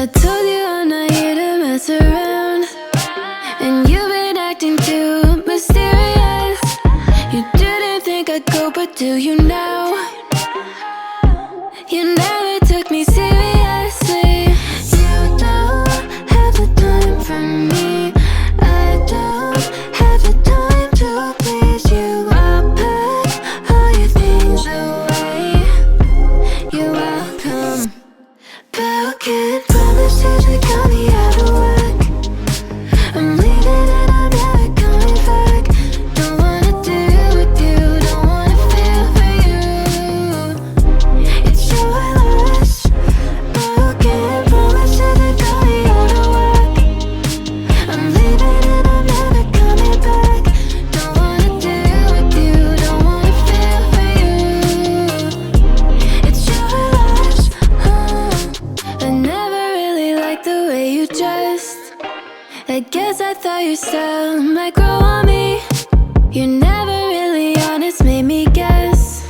I told you I'm not here to mess around, and you've been acting too mysterious. You didn't think I'd go, but do you now? You never took me seriously. You don't have the time for me. I don't have the time to please you. I'll pack all your things away. You're welcome. Broken promises that got me out of work. I'm leaving and I'm never coming back. Don't wanna deal with you, don't wanna feel for you. It's your loss. Broken promises that got me out of work. I'm leaving and I'm never coming back. Don't wanna deal with you, don't wanna feel for you. It's your loss. I never really liked the way you dressed. I guess I thought your style might grow on me. You're never really honest, made me guess.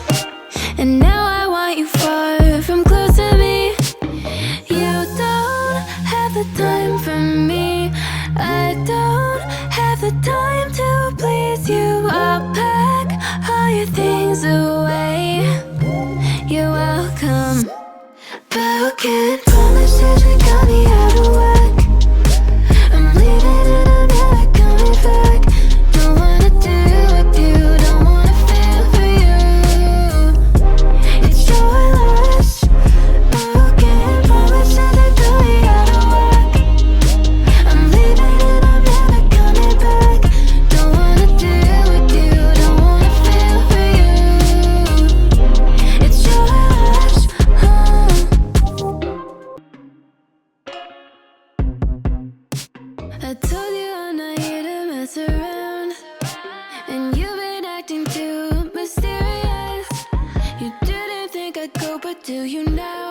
And now I want you far from close to me. You don't have the time for me. I don't have the time to please you. I'll pack all your things away. You're welcome. Broken promises that got me out of work. I'm leaving and I'm never coming back. Don't wanna deal with you, don't wanna feel for you. It's your loss. Broken promises that got me out of work. I'm leaving and I'm never coming back. Don't wanna deal with you, don't wanna feel for you. It's your loss. I told you I'm not here to mess around, and you've been acting too mysterious. You didn't think I'd go, but do you now?